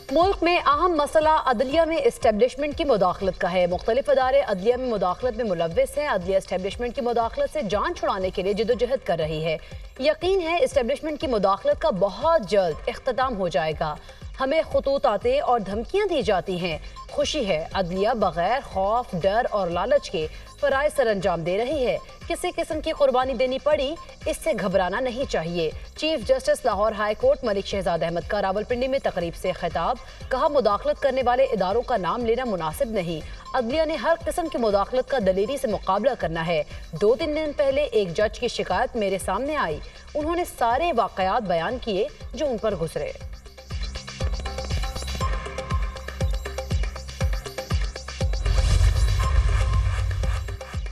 मुल्क में अहम मसला अदलिया में इस्टेब्लिशमेंट की मुदाखलत का है। मुख्तलिफ अदारे अदलिया में मुदाखलत में मुलव्वस हैं। अदलिया इस्टेब्लिशमेंट की मुदाखलत से जान छुड़ाने के लिए जदोजहद कर रही है। यकीन है इस्टेब्लिशमेंट की मुदाखलत का बहुत जल्द इख्तिताम हो जाएगा। हमें खतूत आते और धमकियां दी जाती हैं। खुशी है अदलिया बगैर खौफ, डर और लालच के फराइज सर अंजाम दे रही है। किसी किस्म की कुर्बानी देनी पड़ी, इससे घबराना नहीं चाहिए। Chief justice Lahore high court Malik Shahzad Ahmad का रावलपिंडी में तकरीब से खिताब। कहा, मुदाखलत करने वाले इदारों का नाम लेना मुनासिब नहीं। अदलिया ने हर किस्म की मुदाखलत का दलेरी से मुकाबला करना है। 2-3 दिन पहले एक जज की शिकायत मेरे सामने आई। उन्होंने सारे वाकयात बयान किए जो उन पर गुजरे।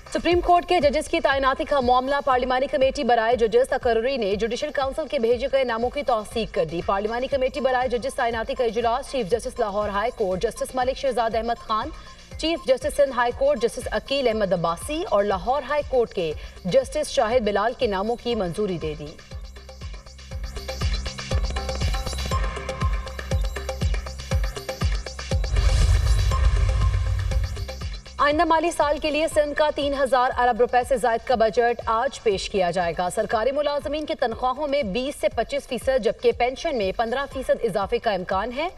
सुप्रीम कोर्ट के जजेस की तैनाती का मामला पार्लिमानी कमेटी बराए जजेस तकर्री ने जुडिशल काउंसिल के भेजे गए नामों की तौसीक कर दी। पार्लिमानी कमेटी बराए जजेस तैनाती का इजलास chief justice Lahore high court justice Malik Shahzad Ahmad Khan, chief justice Sindh high court justice Aqeel Ahmad Abbasi और लाहौर हाई कोर्ट के जस्टिस शाहिद बिलाल के नामों की मंजूरी दे दी। आइंदा माली साल के लिए सिंध का 3000 अरब रुपए से जायद का बजट आज पेश किया जाएगा। सरकारी मुलाजमीन की तनख्वाहों में 20 से 25%, जबकि पेंशन में 15% इजाफे का इम्कान है।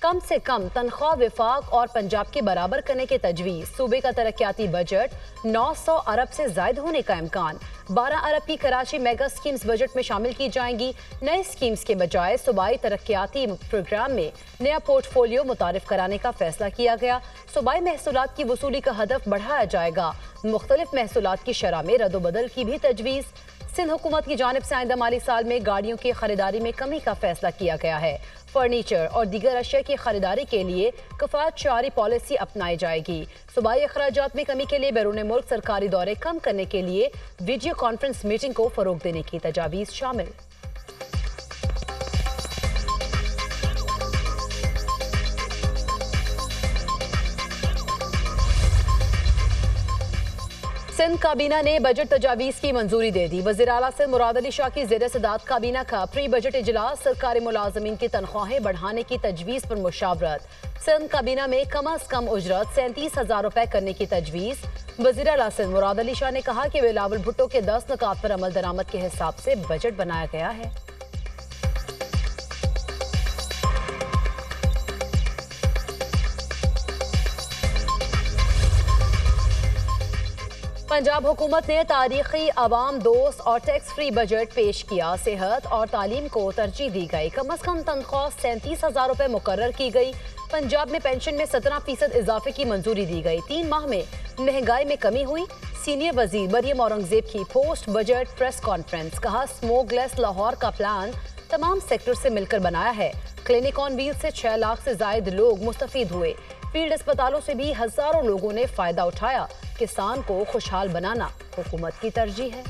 कम से कम तनख्वाह विफाक और पंजाब के बराबर करने की तजवीज़। सूबे का तरक्याती बजट 900 अरब से जायद होने का इम्कान। 12 अरब की कराची मेगा स्कीम्स बजट में शामिल की जाएंगी। नए स्कीम्स के बजाय सूबाई तरक्याती प्रोग्राम में नया पोर्टफोलियो मुतारिफ कराने का फैसला किया गया। सूबाई महसूलात की वसूली का हदफ बढ़ाया जाएगा। मुख्तलिफ महसूलात की शरह में रद्दोबदल की भी तजवीज़। सिंध हुकूमत की जानिब से आइंदा माली साल में गाड़ियों की खरीदारी में कमी का फैसला किया गया है। फर्नीचर और दीगर अशिया की खरीदारी के लिए कफायत शारी पॉलिसी अपनाई जाएगी। सूबाई अखराजात में कमी के लिए बैरून मुल्क सरकारी दौरे कम करने के लिए वीडियो कॉन्फ्रेंस मीटिंग को फरोग देने की तजावीज़ शामिल। सिंध काबीना ने बजट तजावीज़ की मंजूरी दे दी। वज़ीर आला सिंध मुराद अली शाह की ज़ेर सदारत काबीना का प्री बजट इजलास। सरकारी मुलाजमीन की तनख्वाहें बढ़ाने की तजवीज़ पर मुशावरत। सिंध काबीना में कम अज कम उजरत 37,000 रुपए करने की तजवीज़। वज़ीर आला सिंध मुराद अली शाह ने कहा कि बिलावल भुट्टो के 10 नुकात पर अमल दरामद के हिसाब से बजट बनाया गया है। पंजाब हुकूमत ने तारीखी अवाम दोस्त और टैक्स फ्री बजट पेश किया। सेहत और तालीम को तरजीह दी गई। कम अज कम तनख्वाह 37,000 रुपए मुकर्रर की गई। पंजाब में पेंशन में 17% इजाफे की मंजूरी दी गई। 3 माह में महंगाई में कमी हुई। सीनियर वजीर मरियम औरंगजेब की पोस्ट बजट प्रेस कॉन्फ्रेंस। कहा, स्मोकलेस लाहौर का प्लान तमाम सेक्टर से मिलकर बनाया है। क्लिनिक ऑन व्हील से 6 लाख से जायद लोग मुस्तफीद हुए। फील्ड अस्पतालों से भी हजारों लोगों ने फायदा उठाया। किसान को खुशहाल बनाना हुकूमत की तरजीह है।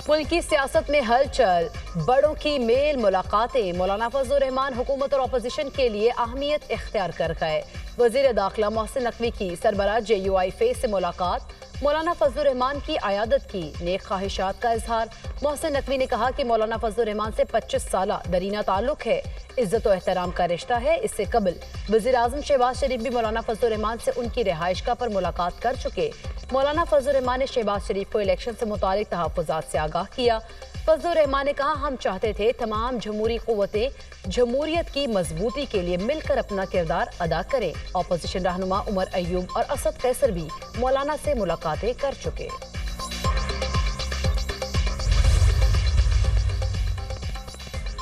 मुल्क की सियासत में हलचल, बड़ों की मेल मुलाकातें। मौलाना फजलुर रहमान हुकूमत और अपोजिशन के लिए अहमियत इख्तियार कर गए। वजीर दाखिला मोहसिन नकवी की सरबराह JUI फेस से मुलाकात। मौलाना फजलुर रहमान की आयादत की नेक ख्वाहिशात का इजहार। मोहसिन नकवी ने कहा कि मौलाना फजलुर रहमान से 25 साल दरीना ताल्लुक है। इज्जत और एहतराम का रिश्ता है। इससे कबल वज़ीर आज़म शहबाज शरीफ भी मौलाना फजलुर रहमान से उनकी रिहाइशगाह पर मुलाकात कर चुके। मौलाना फजलुर रहमान ने शहबाज शरीफ को इलेक्शन से मुतालिक तहफ़्फ़ुज़ात से आगाह किया। फजलुर रहमान ने कहा, हम चाहते थे तमाम जमहूरी क़ुव्वतें जमहूरियत की मजबूती के लिए मिलकर अपना किरदार अदा करें। अपोजिशन रहनुमा उमर अयूब और असद कैसर भी मौलाना से मुलाकातें कर चुके।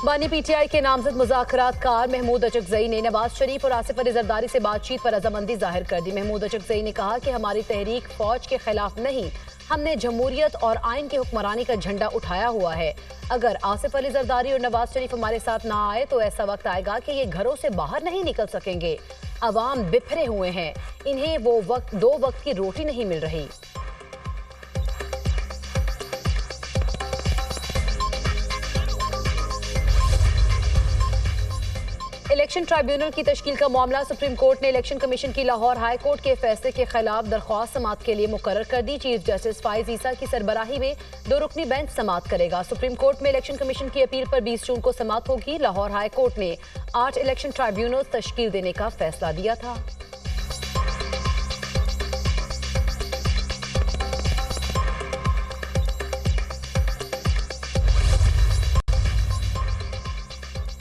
बानी PTI के नामजद मुज़ाकरातकार महमूद अचकज़ई ने नवाज शरीफ और आसिफ अली जरदारी से बातचीत पर रजामंदी जाहिर कर दी। महमूद अचकज़ई ने कहा कि हमारी तहरीक फौज के खिलाफ नहीं, हमने जमहूरियत और आइन की हुक्मरानी का झंडा उठाया हुआ है। अगर आसिफ अली जरदारी और नवाज शरीफ हमारे साथ ना आए तो ऐसा वक्त आएगा कि ये घरों से बाहर नहीं निकल सकेंगे। अवाम बिफरे हुए हैं, इन्हें वो वक्त 2 वक्त की रोटी नहीं मिल रही। इलेक्शन ट्राइब्यूनल की तश्कील का मामला। सुप्रीम कोर्ट ने इलेक्शन कमीशन की लाहौर हाई कोर्ट के फैसले के खिलाफ दरख्वास्त समाअत के लिए मुकर्रर कर दी। चीफ जस्टिस फाइज ईसा की सरबराही में 2 रुकनी बेंच समाअत करेगा। सुप्रीम कोर्ट में इलेक्शन कमीशन की अपील पर 20 जून को समाअत होगी। लाहौर हाई कोर्ट ने 8 इलेक्शन ट्राइब्यूनल तश्कील देने का फैसला दिया था।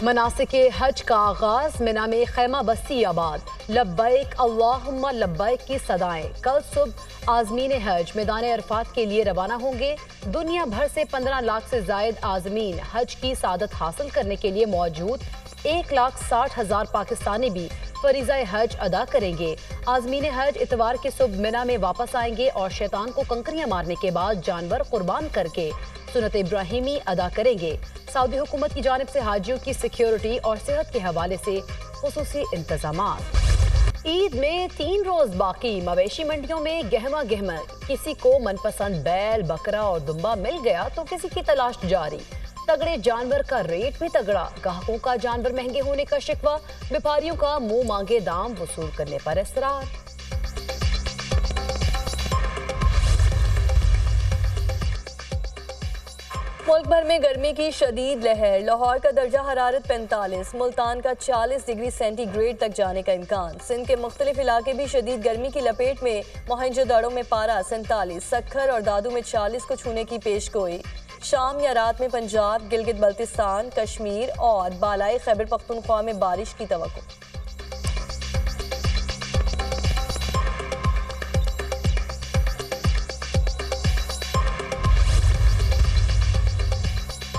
मनासिके हज का आगाज। मिना में खैमा बस्ती आबाद। लब्बैक अल्लाहुम्मा लब्बैक की सदाएं। कल सुबह आज़मीन हज मैदान अरफात के लिए रवाना होंगे। दुनिया भर से 15 लाख से जायद आज़मीन हज की सादत हासिल करने के लिए मौजूद। 1,60,000 पाकिस्तानी भी फरीज़ा हज अदा करेंगे। आज़मीन हज इतवार के सुबह मिना में वापस आएंगे और शैतान को कंकरियां मारने के बाद जानवर कुर्बान करके सुन्नत इब्राहिमी अदा करेंगे। सऊदी हुकूमत की जानिब से हाजियों की सिक्योरिटी और सेहत के हवाले से खुसूसी इंतजामात। ईद में 3 रोज बाकी। मवेशी मंडियों में गहमा गहमर। किसी को मनपसंद बैल, बकरा और दुम्बा मिल गया तो किसी की तलाश जारी। तगड़े जानवर का रेट भी तगड़ा। ग्राहकों का जानवर महंगे होने का शिकवा। व्यापारियों का मुंह मांगे दाम वसूल करने पर इसरार। मुल्क भर में गर्मी की शदीद लहर। लाहौर का दर्जा हरारत 45, मुल्तान का 40 डिग्री सेंटीग्रेड तक जाने का इम्कान। सिंध के मुख्तलिफ इलाके भी शदीद गर्मी की लपेट में। मोहनजोदड़ो में पारा 47, सक्खर और दादू में 40 को छूने की पेशगोई। शाम या रात में पंजाब, गिलगित बल्तिस्तान, कश्मीर और बालाई खैबर पख्तूनख्वा में बारिश की तवक्को।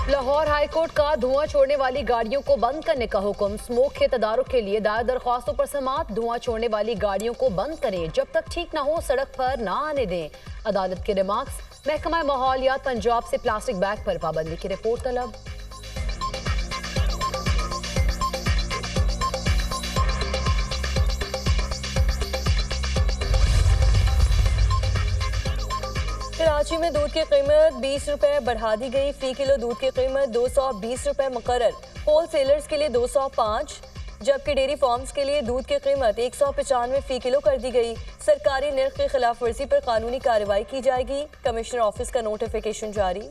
लाहौर हाई कोर्ट का धुआं छोड़ने वाली गाड़ियों को बंद करने का हुक्म। स्मोक के तदारुक के लिए दायर दरख्वास्तों पर समाअत। धुआं छोड़ने वाली गाड़ियों को बंद करें, जब तक ठीक ना हो सड़क पर ना आने दें। अदालत के रिमार्क्स। महकमा माहौलियात पंजाब से प्लास्टिक बैग पर पाबंदी की रिपोर्ट तलब। कराची में दूध की कीमत 20 रुपए बढ़ा दी गई। फी किलो दूध की कीमत 220 रुपए मुकर्रर। होल सेलर्स के लिए 205, जबकि डेयरी फार्म्स के लिए दूध की कीमत 195 फी किलो कर दी गई। सरकारी निर्ख की खिलाफ वर्जी पर कानूनी कार्रवाई की जाएगी। कमिश्नर ऑफिस का नोटिफिकेशन जारी।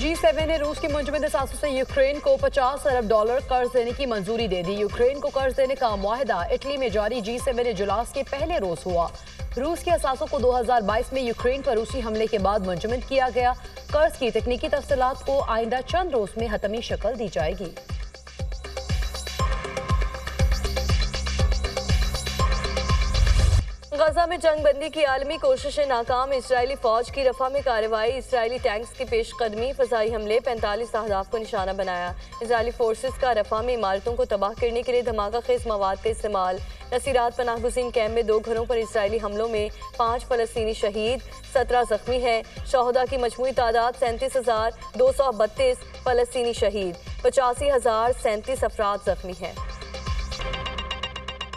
G7 ने रूस की मुंजमद असासों से यूक्रेन को $50 अरब कर्ज देने की मंजूरी दे दी। यूक्रेन को कर्ज देने का मुआहदा इटली में जारी G7 इजलास के पहले रोज हुआ। रूस के असासों को 2022 में यूक्रेन पर रूसी हमले के बाद मुंजमद किया गया। कर्ज की तकनीकी तफसीलात को आइंदा चंद रोज में हतमी शक्ल दी जाएगी। गजा में जंग बंदी की आलमी कोशिशें नाकाम। इसराइली फौज की रफा में कार्रवाई। इसराइली टैंक्स की पेशकदमी, फजाई हमले, 45 अहदाफ को निशाना बनाया। इसराइली फोर्सेस का रफा में इमारतों को तबाह करने के लिए धमाका खेज मवाद का इस्तेमाल। नसीरात पनाह गुज़ीन कैंप में 2 घरों पर इसराइली हमलों में 5 फलस्तीनी शहीद, 17 जख्मी हैं। शोहदा की मजमूई तादाद 37,232 फलस्तीनी शहीद, 85,037 अफराद जख्मी हैं।